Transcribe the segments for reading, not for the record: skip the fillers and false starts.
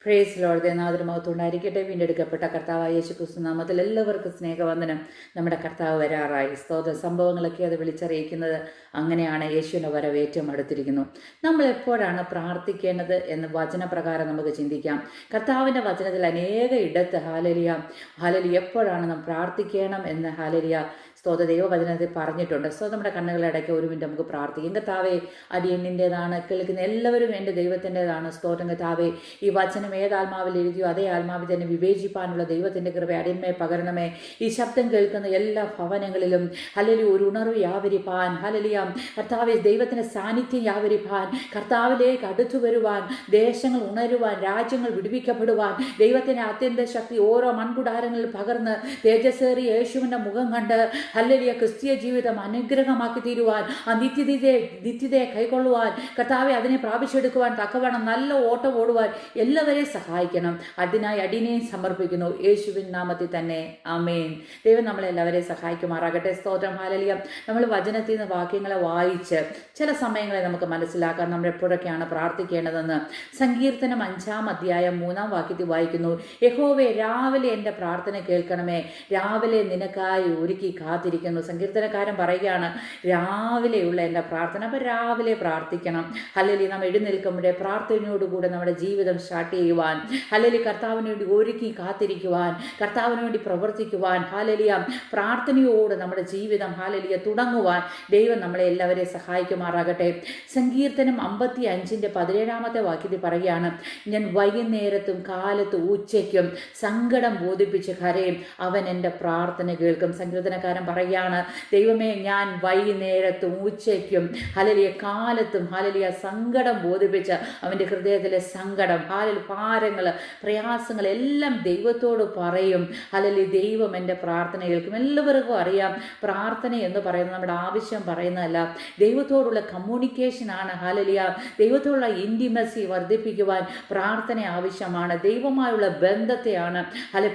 Praise Lord നാമത്തിനുണ്ടായിരിക്കട്ടെ. വീണ്ടെടുക്കപ്പെട്ട കർത്താവായ യേശു ക്രിസ്തു നാമത്തിൽ എല്ലാവർക്കും സ്നേഹവന്ദനം. നമ്മുടെ കർത്താവ് വരാറായി. സ്തോത്ര സംഭവങ്ങളൊക്കെ അത് വിളിച്ചറിയിക്കുന്നത് അങ്ങനെയാണ്. യേശുവിൻ്റെ വരവേറ്റം അടുത്തിരിക്കുന്നു. നമ്മൾ എപ്പോഴാണ് പ്രാർത്ഥിക്കേണ്ടത് എന്ന് വചനപ്രകാരം നമുക്ക് ചിന്തിക്കാം. കർത്താവിൻ്റെ വചനത്തിൽ അനേക ഇടത്ത് ഹാലലിയ എപ്പോഴാണ് നാം പ്രാർത്ഥിക്കണം എന്ന് സ്തോത്ര ദൈവവചനത്തിൽ പറഞ്ഞിട്ടുണ്ട്. നമ്മുടെ കണ്ണുകളടയ്ക്ക് ഒരു മിനിറ്റ് നമുക്ക് പ്രാർത്ഥിക്കും. കർത്താവേ, അടിയണ്ണിൻ്റെതാണ്, കേൾക്കുന്ന എല്ലാവരും എൻ്റെ ദൈവത്തിൻ്റെതാണ്. സ്തോത്രം കർത്താവേ, ഈ വചനം ഏതാത്മാവിൽ എഴുതിയോ അതേ ആത്മാവിൽ തന്നെ വിവേചിപ്പാനുള്ള ദൈവത്തിൻ്റെ കൃപ അടിയന്മേ പകരണമേ. ഈ ശബ്ദം കേൾക്കുന്ന എല്ലാ ഭവനങ്ങളിലും ഒരു ഉണർവ് യാവരിപ്പാൻ, കർത്താവെ ദൈവത്തിൻ്റെ സാന്നിധ്യം യാവരിപ്പാൻ, കർത്താവിലേക്ക് അടുത്തു വരുവാൻ, ദേശങ്ങൾ ഉണരുവാൻ, രാജ്യങ്ങൾ വിടുവിക്കപ്പെടുവാൻ, ദൈവത്തിൻ്റെ അത്യന്ത ശക്തി ഓരോ മൺകുടാരങ്ങളിൽ പകർന്ന് തേജസ്സേറിയ യേശുവിൻ്റെ മുഖം കണ്ട് ക്രിസ്തീയ ജീവിതം അനുഗ്രഹമാക്കി തീരുവാൻ, ആ നിത്യതയെ കൈക്കൊള്ളുവാൻ, കർത്താവെ അതിനെ പ്രാപിച്ചെടുക്കുവാൻ തക്കവണ്ണം നല്ല ഓട്ടം ഓടുവാൻ എല്ലാവരെയും സഹായിക്കണം. അതിനായി അടിയനെയും സമർപ്പിക്കുന്നു യേശുവിൻ നാമത്തിൽ തന്നെ, ആമേൻ. ദൈവം നമ്മളെല്ലാവരെയും സഹായിക്കുമാറാകട്ടെ. സ്തോത്രം. ഹല്ലേലൂയ. നമ്മൾ വചനത്തിൽ നിന്ന് വാക്യങ്ങളെ വായിച്ച് ചില സമയങ്ങളെ നമുക്ക് മനസ്സിലാക്കാൻ നമ്മൾ എപ്പോഴൊക്കെയാണ് പ്രാർത്ഥിക്കേണ്ടതെന്ന്. സങ്കീർത്തനം 5-ാം അധ്യായം 3-ാം വാക്യത്തിൽ വായിക്കുന്നു, യഹോവേ രാവിലെ എൻ്റെ പ്രാർത്ഥന കേൾക്കണമേ, രാവിലെ നിനക്കായി ഒരുക്കി കാത്തിരിക്കുന്നു. സങ്കീർത്തനക്കാരൻ പറയുകയാണ്, രാവിലെയുള്ള എൻ്റെ പ്രാർത്ഥന. അപ്പം രാവിലെ പ്രാർത്ഥിക്കണം. ഹല്ലേലൂയ. നാം എഴുന്നേൽക്കുമ്പോഴേ പ്രാർത്ഥനയോടുകൂടെ നമ്മുടെ ജീവിതം സ്റ്റാർട്ട് ചെയ്യുവാൻ, ഹല്ലേലൂയ, കർത്താവിന് വേണ്ടി ഒരുക്കി കാത്തിരിക്കുവാൻ, കർത്താവിന് വേണ്ടി പ്രവർത്തിക്കുവാൻ, ഹല്ലേലൂയ, പ്രാർത്ഥനയോട് നമ്മുടെ ജീവിതം തുടങ്ങുവാൻ ദൈവം നമ്മളെ എല്ലാവരെയും സഹായിക്കുമാറാകട്ടെ. സങ്കീർത്തനം 55-ന്റെ 17-ാമത്തെ വാക്യത്തിൽ പറയുകയാണ്, ഞാൻ വൈകുന്നേരത്തും കാലത്തും ഉച്ചയ്ക്കും സങ്കടം ബോധിപ്പിച്ച് കരയും, അവൻ എൻ്റെ പ്രാർത്ഥന കേൾക്കും. സങ്കീർത്തനക്കാരൻ പറയുകയാണ്, ദൈവമേ, ഞാൻ വൈകുന്നേരത്തും ഉച്ചയ്ക്കും കാലത്തും സങ്കടം ബോധിപ്പിച്ച് അവൻ്റെ ഹൃദയത്തിലെ സങ്കടം, ഭാരങ്ങൾ, പ്രയാസങ്ങൾ എല്ലാം ദൈവത്തോട് പറയും. ദൈവം എൻ്റെ പ്രാർത്ഥന കേൾക്കും. എല്ലാവർക്കും അറിയാം, പ്രാർത്ഥന എന്ന് പറയുന്നത് നമ്മുടെ ആവശ്യം പറയുന്നതല്ല, ദൈവത്തോടുള്ള കമ്മ്യൂണിക്കേഷനാണ്. ദൈവത്തോടുള്ള ഇൻറ്റിമസി വർദ്ധിപ്പിക്കുവാൻ പ്രാർത്ഥന ആവശ്യമാണ്. ദൈവമായുള്ള ബന്ധത്തെയാണ്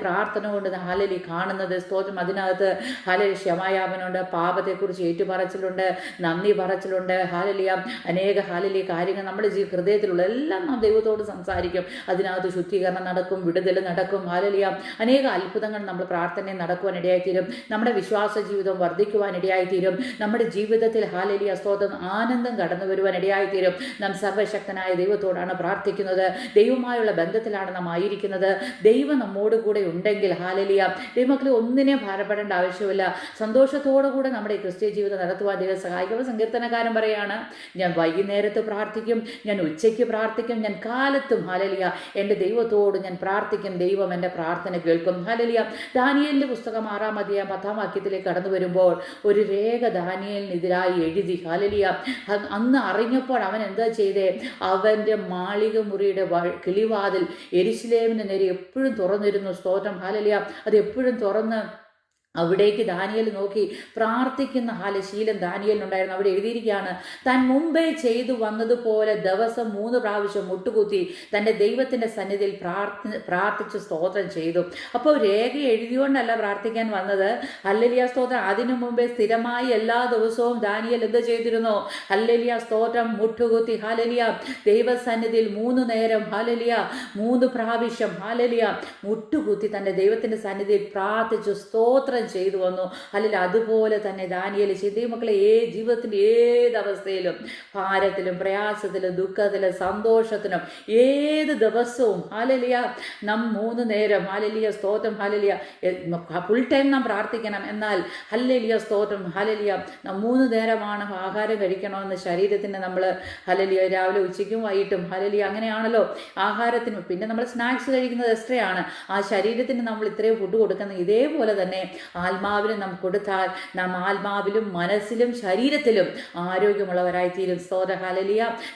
പ്രാർത്ഥന കൊണ്ട് കാണുന്നത്. സ്തോത്രം. അതിനകത്ത് ക്ഷമായാപനുണ്ട്, പാപത്തെക്കുറിച്ച് ഏറ്റുപറച്ചിലുണ്ട്, നന്ദി പറച്ചിലുണ്ട്, അനേക കാര്യങ്ങൾ നമ്മുടെ ഹൃദയത്തിലുള്ള എല്ലാം നാം ദൈവത്തോട് സംസാരിക്കും. അതിനകത്ത് ശുദ്ധീകരണം നടക്കും, വിടുതൽ നടക്കും. അനേക അത്ഭുതങ്ങൾ നമ്മൾ പ്രാർത്ഥനയിൽ നടക്കുവാൻ ഇടയായിത്തീരും. നമ്മുടെ വിശ്വാസ ജീവിതം വർദ്ധിക്കുവാൻ ഇടയായിത്തീരും. നമ്മുടെ ജീവിതത്തിൽ സ്തോത്രം ആനന്ദം കടന്നു വരുവാൻ ഇടയായിത്തീരും. നാം സർവശക്തനായ ദൈവത്തോടാണ് പ്രാർത്ഥിക്കുന്നത്. ദൈവമായുള്ള ബന്ധത്തിലാണ് നാം ആയിരിക്കുന്നത്. ദൈവം നമ്മോട് കൂടെ ഉണ്ടെങ്കിൽ ദൈവമക്കളെ ഒന്നിനെ ഭാരപ്പെടേണ്ട ആവശ്യമില്ല. സന്തോഷത്തോടുകൂടെ നമ്മുടെ ക്രിസ്തീയ ജീവിതം നടത്തുവാൻ ദൈവം സഹായിക്കും. സങ്കീർത്തനക്കാരൻ പറയാണ്, ഞാൻ വൈകുന്നേരത്ത് പ്രാർത്ഥിക്കും, ഞാൻ ഉച്ചയ്ക്ക് പ്രാർത്ഥിക്കും, ഞാൻ കാലത്തും എൻ്റെ ദൈവത്തോട് ഞാൻ പ്രാർത്ഥിക്കും, ദൈവം എൻ്റെ പ്രാർത്ഥന കേൾക്കും. ദാനിയേലിൻ്റെ പുസ്തകം 6-ാം അധ്യായം 10-ാം വാക്യത്തിലേക്ക് കടന്നു വരുമ്പോൾ ഒരു രേഖ ദാനിയേലിനെതിരായി എഴുതി. അന്ന് അറിഞ്ഞപ്പോൾ അവൻ എന്താ ചെയ്തേ? അവൻ്റെ മാളിക മുറിയുടെ കിളിവാതിൽ യെരുശലേമിന് നേരെ എപ്പോഴും തുറന്നിരുന്നു. സ്തോത്രം. അത് എപ്പോഴും തുറന്ന് അവിടേക്ക് ദാനിയേൽ നോക്കി പ്രാർത്ഥിക്കുന്ന ശീലം ദാനിയേലിനുണ്ടായിരുന്നു. അവിടെ എഴുതിയിരിക്കുകയാണ്, താൻ മുമ്പേ ചെയ്തു വന്നതുപോലെ ദിവസം 3 പ്രാവശ്യം മുട്ടുകുത്തി തൻ്റെ ദൈവത്തിൻ്റെ സന്നിധിയിൽ പ്രാർത്ഥിച്ച് സ്തോത്രം ചെയ്തു. അപ്പോൾ രേഖ എഴുതിയോണ്ടല്ല പ്രാർത്ഥിക്കാൻ വന്നത്. സ്തോത്രം. അതിനു മുമ്പേ സ്ഥിരമായി എല്ലാ ദിവസവും ദാനിയേൽ എന്ത് ചെയ്തിരുന്നു? സ്തോത്രം മുട്ടുകുത്തി ദൈവസന്നിധിയിൽ 3 നേരം 3 പ്രാവശ്യം മുട്ടുകുത്തി തൻ്റെ ദൈവത്തിൻ്റെ സന്നിധിയിൽ പ്രാർത്ഥിച്ചു സ്തോത്രം ചെയ്തു വന്നു. അതുപോലെ തന്നെ ദാനിയേൽ ചെയ്തു. മക്കളെ, ജീവിതത്തിൻ്റെ ഏത് അവസ്ഥയിലും, ഭാരത്തിലും പ്രയാസത്തിലും ദുഃഖത്തിലും സന്തോഷത്തിനും ഏത് ദിവസവും നാം 3 നേരം സ്തോത്രം ഫുൾ ടൈം നാം പ്രാർത്ഥിക്കണം. എന്നാൽ സ്തോത്രം നാം 3 നേരമാണ് ആഹാരം കഴിക്കണമെന്ന് ശരീരത്തിന് നമ്മൾ രാവിലെ ഉച്ചയ്ക്കും വൈകിട്ടും അങ്ങനെയാണല്ലോ ആഹാരത്തിന്. പിന്നെ നമ്മൾ സ്നാക്സ് കഴിക്കുന്നത് എക്സ്ട്രയാണ്. ആ ശരീരത്തിന് നമ്മൾ ഇത്രയും ഫുഡ് കൊടുക്കുന്നത്. ഇതേപോലെ തന്നെ ആത്മാവിനും നാം കൊടുത്താൽ നാം ആത്മാവിലും മനസ്സിലും ശരീരത്തിലും ആരോഗ്യമുള്ളവരായിത്തീരും. സ്തോത്രം.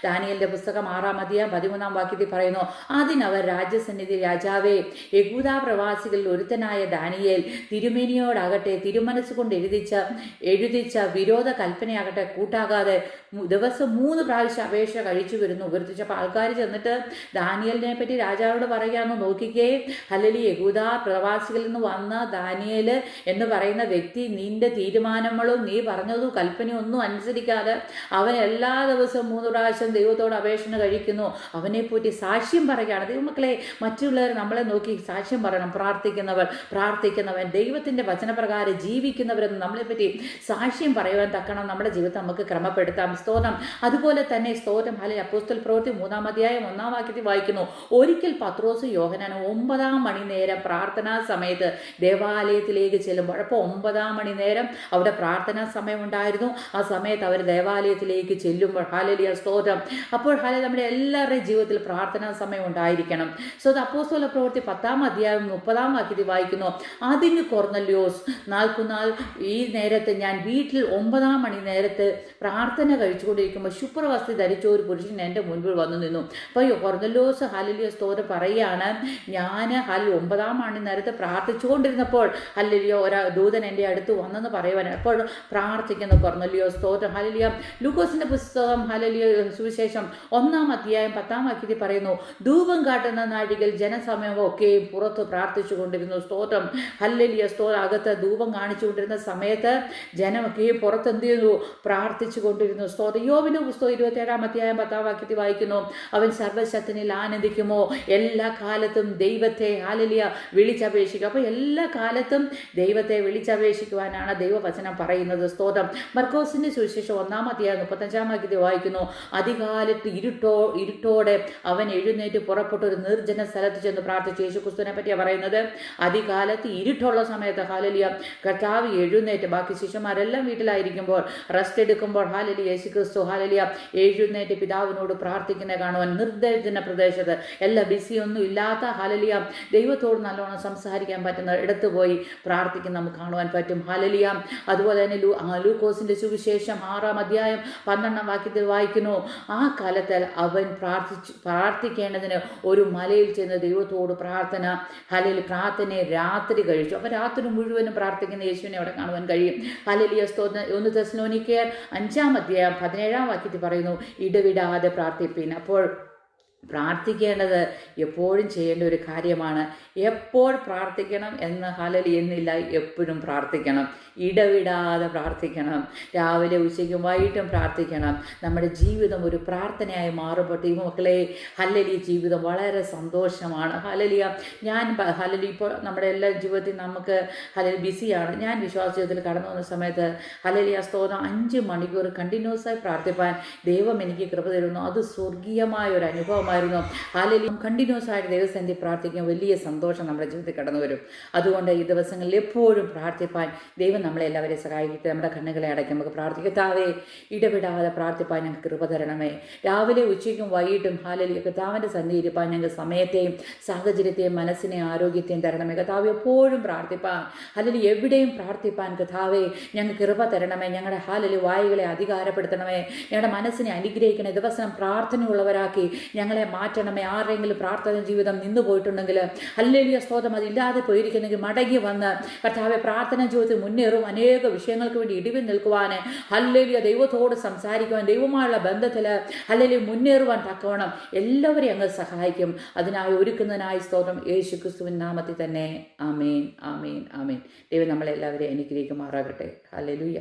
ദാനിയേലിന്റെ പുസ്തകം 6-ാം അധ്യായം 13-ാം വാക്യത്തിൽ പറയുന്നു, അതിനവർ രാജ്യസന്നിധി രാജാവേ, യഹൂദാ പ്രവാസികളിൽ ഒരുത്തനായ ദാനിയേൽ തിരുമേനിയോടാകട്ടെ തിരുമനസ്സുകൊണ്ട് എഴുതിച്ച വിരോധ കൽപ്പനയാകട്ടെ കൂട്ടാകാതെ ദിവസം 3 പ്രാവശ്യം അപേക്ഷ കഴിച്ചു വരുന്നു ഉപേക്ഷിച്ചപ്പോൾ ആൾക്കാർ ചെന്നിട്ട് ദാനിയേലിനെ പറ്റി രാജാവോട് പറയാമെന്ന് നോക്കിക്കേ. യഹൂദാ പ്രവാസികളിൽ നിന്ന് വന്ന ദാനിയേൽ എന്ന് പറയുന്ന വ്യക്തി നിന്റെ തീരുമാനങ്ങളും നീ പറഞ്ഞതും കൽപ്പനയും ഒന്നും അനുസരിക്കാതെ അവൻ എല്ലാ ദിവസവും 3 പ്രാവശ്യം ദൈവത്തോട് അപേക്ഷ കഴിക്കുന്നു, അവനെപ്പറ്റി സാക്ഷ്യം പറയുകയാണ്. ദൈവമക്കളെ, മറ്റുള്ളവർ നമ്മളെ നോക്കി സാക്ഷ്യം പറയണം. പ്രാർത്ഥിക്കുന്നവൻ ദൈവത്തിൻ്റെ വചനപ്രകാരം ജീവിക്കുന്നവരെന്ന് നമ്മളെപ്പറ്റി സാക്ഷ്യം പറയുവാൻ തക്കണം നമ്മുടെ ജീവിതം നമുക്ക് ക്രമപ്പെടുത്താം. സ്തോത്രം. അതുപോലെ തന്നെ സ്തോത്രം. അപ്പോസ്തല പ്രവൃത്തി 3-ാം അധ്യായം 1-ാം വാക്യത്തിൽ വായിക്കുന്നു, ഒരിക്കൽ പത്രോസ് യോഹന്നാനും 9 മണി നേരം പ്രാർത്ഥനാ സമയത്ത് ദേവാലയത്തിലേക്ക് ചെല്ലുമ്പോൾ, അപ്പോൾ 9 മണി നേരം അവിടെ പ്രാർത്ഥനാ സമയം ഉണ്ടായിരുന്നു. ആ സമയത്ത് അവർ ദേവാലയത്തിലേക്ക് ചെല്ലുമ്പോൾ, ഹല്ലേലൂയ സ്തോത്രം. അപ്പോൾ നമ്മുടെ എല്ലാവരുടെയും ജീവിതത്തിൽ പ്രാർത്ഥനാ സമയം ഉണ്ടായിരിക്കണം. സോ അപ്പോസ്തല പ്രവൃത്തി 10-ാം അധ്യായം 30-ാം വാക്യത്തിൽ വായിക്കുന്നു, അതിന് കൊർന്നല്യോസ് നാൾക്കുനാൾ ഈ നേരത്ത് ഞാൻ വീട്ടിൽ 9 മണി നേരത്ത് പ്രാർത്ഥന കഴിച്ചുകൊണ്ടിരിക്കുമ്പോൾ ശുഭ്രവസ്ത്രം ധരിച്ച ഒരു പുരുഷൻ എൻ്റെ മുൻപിൽ വന്നു നിന്നു. അപ്പോൾ കൊർന്നല്യോസ് ഹല്ലേലൂയ സ്തോത്രം പറയുകയാണ്, ഞാൻ 9 മണി നേരത്ത് പ്രാർത്ഥിച്ചുകൊണ്ടിരുന്നപ്പോൾ ഹല്ലേലൂയ ഒരു ദൂതൻ എൻ്റെ അടുത്ത് വന്നെന്ന് പറയുവാനാണ്. അപ്പോൾ പ്രാർത്ഥിക്കുന്ന കൊർന്നല്യോസ് സ്തോത്രം. ഹല്ലേലൂയ. ലൂക്കോസിന്റെ പുസ്തകം ഹല്ലേലൂയ സുവിശേഷം 1-ാം അധ്യായം 10-ാം വാക്യത്തിൽ പറയുന്നു, ധൂപം കാട്ടുന്ന നാഴികയിൽ ജനസമയമൊക്കെ പുറത്ത് പ്രാർത്ഥിച്ചു കൊണ്ടിരുന്നു. സ്തോത്രം. ഹല്ലേലൂയ സ്തോത്രം. അകത്ത് ധൂപം കാണിച്ചുകൊണ്ടിരുന്ന സമയത്ത് ജനമൊക്കെ പുറത്ത് എന്ത് ചെയ്തു? പ്രാർത്ഥിച്ചു കൊണ്ടിരുന്നു. സ്തോത്രം. യോബിന്റെ പുസ്തകം 27-ാം അധ്യായം 10-ാം വാക്യത്തിൽ വായിക്കുന്നു, അവൻ സർവശക്തനിൽ ആനന്ദിക്കുമോ, എല്ലാ കാലത്തും ദൈവത്തെ ഹല്ലേലൂയ വിളിച്ചപേക്ഷിക്കുക. അപ്പോൾ എല്ലാ കാലത്തും ദൈവത്തെ വിളിച്ചപേക്ഷിക്കുവാനാണ് ദൈവവചനം പറയുന്നത്. സ്തോത്രം. മർക്കോസിന്റെ സുവിശേഷം 1-ാം അധ്യായം 35-ാം വാക്യത്തിൽ വായിക്കുന്നു, അധികാലത്ത് ഇരുട്ടോടെ അവൻ എഴുന്നേറ്റ് പുറപ്പെട്ട ഒരു നിർജ്ജന സ്ഥലത്ത് ചെന്ന് പ്രാർത്ഥിച്ചു. യേശുക്രിസ്തുവിനെ പറ്റിയാണ് പറയുന്നത്. അധികാലത്ത് ഇരുട്ടുള്ള സമയത്ത് ഹല്ലേലൂയ കർത്താവ് എഴുന്നേറ്റ്, ബാക്കി ശിഷ്യന്മാരെല്ലാം വീട്ടിലായിരിക്കുമ്പോൾ റെസ്റ്റ് എടുക്കുമ്പോൾ ഹല്ലേലൂയ യേശുക്രിസ്തു ഹല്ലേലൂയ എഴുന്നേറ്റ് പിതാവിനോട് പ്രാർത്ഥിക്കുന്ന കാണുവാൻ, നിർജ്ജന പ്രദേശത്ത് എല്ലാം ബിസിയൊന്നും ഇല്ലാത്ത ഹല്ലേലൂയ ദൈവത്തോട് നല്ലോണം സംസാരിക്കാൻ പറ്റുന്ന ഇടത്ത് പോയി പ്രാർത്ഥിക്കുന്ന നമുക്ക് കാണുവാൻ പറ്റും. ഹല്ലേലൂയ. അതുപോലെ തന്നെ ലൂക്കോസിന്റെ സുവിശേഷം 6-ാം അധ്യായം 12-ാം വാക്യത്തിൽ വായിക്കുന്നു, ആ കാലത്ത് അവൻ പ്രാർത്ഥിക്കേണ്ടതിന് ഒരു മലയിൽ ചെന്ന് ദൈവത്തോട് പ്രാർത്ഥനയെ രാത്രി കഴിച്ചു. അപ്പോൾ രാത്രി മുഴുവനും പ്രാർത്ഥിക്കുന്ന യേശുവിനെ അവിടെ കാണുവാൻ കഴിയും. ഹല്ലേലൂയ സ്തോത്രം. 1 തെസ്സലോനിക്കർ 5-ാം അധ്യായം 17-ാം വാക്യത്തിൽ പറയുന്നു, ഇടവിടാതെ പ്രാർത്ഥിപ്പിൻ. അപ്പോൾ പ്രാർത്ഥിക്കേണ്ടത് എപ്പോഴും ചെയ്യേണ്ട ഒരു കാര്യമാണ്. എപ്പോൾ പ്രാർത്ഥിക്കണം എന്ന് ഹല്ലേലൂയ എന്നില്ല, എപ്പോഴും പ്രാർത്ഥിക്കണം, ഇടവിടാതെ പ്രാർത്ഥിക്കണം. രാവിലെ ഉച്ചയ്ക്കും വൈകിട്ടും പ്രാർത്ഥിക്കണം. നമ്മുടെ ജീവിതം ഒരു പ്രാർത്ഥനയായി മാറുമ്പോൾ ദൈവമക്കളെ ഹല്ലേലൂയ ജീവിതം വളരെ സന്തോഷമാണ്. ഹല്ലേലൂയ. ഹല്ലേലൂയ ഇപ്പോൾ നമ്മുടെ എല്ലാ ജീവിതത്തിൽ നമുക്ക് ഹല്ലേലൂയ ബിസിയാണ്. ഞാൻ വിശ്വാസ ജീവിതത്തിൽ കടന്നു വന്ന സമയത്ത് ഹല്ലേലൂയ സ്തോത്രം 5 മണിക്കൂർ കണ്ടിന്യൂസായി പ്രാർത്ഥിപ്പാൻ ദൈവം എനിക്ക് കൃപ തരുന്നു. അത് സ്വർഗീയമായ ഒരു അനുഭവമായിരുന്നു. ഹല്ലേലൂയ. കണ്ടിന്യൂസ് ആയിട്ട് ദൈവസന്നിധി പ്രാർത്ഥിക്കാൻ വലിയ സന്തോഷം നമ്മുടെ ജീവിതത്തിൽ കടന്നു വരും. അതുകൊണ്ട് ഈ ദിവസങ്ങളിൽ എപ്പോഴും പ്രാർത്ഥിപ്പാൻ ദൈവം നമ്മളെ എല്ലാവരെയും സഹായിക്കട്ടെ. നമ്മുടെ കണ്ണുകളെ അടയ്ക്കും നമുക്ക് പ്രാർത്ഥിക്കാം. കർത്താവേ, ഇടപെടാതെ പ്രാർത്ഥിപ്പാൻ ഞങ്ങൾക്ക് കൃപ തരണമേ. രാവിലെ ഉച്ചയ്ക്കും വൈകിട്ടും ഹല്ലേലൂയ കർത്താവിൻ്റെ സന്നിധി ഇരുപ്പാൻ ഞങ്ങൾക്ക് സമയത്തെയും സാഹചര്യത്തെയും മനസ്സിനെയും ആരോഗ്യത്തെയും തരണമേ. കർത്താവ് എപ്പോഴും പ്രാർത്ഥിപ്പാൻ ഹല്ലേലൂയ എവിടെയും പ്രാർത്ഥിപ്പാൻ കർത്താവേ ഞങ്ങൾക്ക് കൃപ തരണമേ. ഞങ്ങളുടെ ഹല്ലേലൂയ വായുകളെ അധികാരപ്പെടുത്തണമേ. ഞങ്ങളുടെ മനസ്സിനെ അനുഗ്രഹിക്കണേ. ദിവസം പ്രാർത്ഥനയുള്ളവരാക്കി ഞങ്ങളെ മാറ്റണമേ. ആരെങ്കിലും പ്രാർത്ഥന ജീവിതം നിന്നു പോയിട്ടുണ്ടെങ്കിൽ ഹല്ലേലൂയ സ്തോത്രം, അതില്ലാതെ പോയിരിക്കുന്നെങ്കിൽ മടങ്ങി വന്ന് കർത്താവെ പ്രാർത്ഥന ജീവിതത്തിൽ മുന്നേറും. അനേക വിഷയങ്ങൾക്ക് വേണ്ടി ഇടിവിൽ നിൽക്കുവാൻ ഹല്ലേലൂയ ദൈവത്തോട് സംസാരിക്കുവാൻ, ദൈവമായുള്ള ബന്ധത്തിൽ ഹല്ലേലൂയ മുന്നേറുവാൻ തക്കവണ്ണം എല്ലാവരെയും അങ്ങ് സഹായിക്കും. അതിനായി ഒരുക്കുന്നതിനായി സ്തോത്രം യേശുക്രിസ്തുവിൻ നാമത്തിൽ തന്നെ. ആമേൻ, ആമേൻ, ആമേൻ. ദൈവം നമ്മളെല്ലാവരെയും അനുഗ്രഹിക്കുമാറാകട്ടെ. ഹല്ലേലൂയ.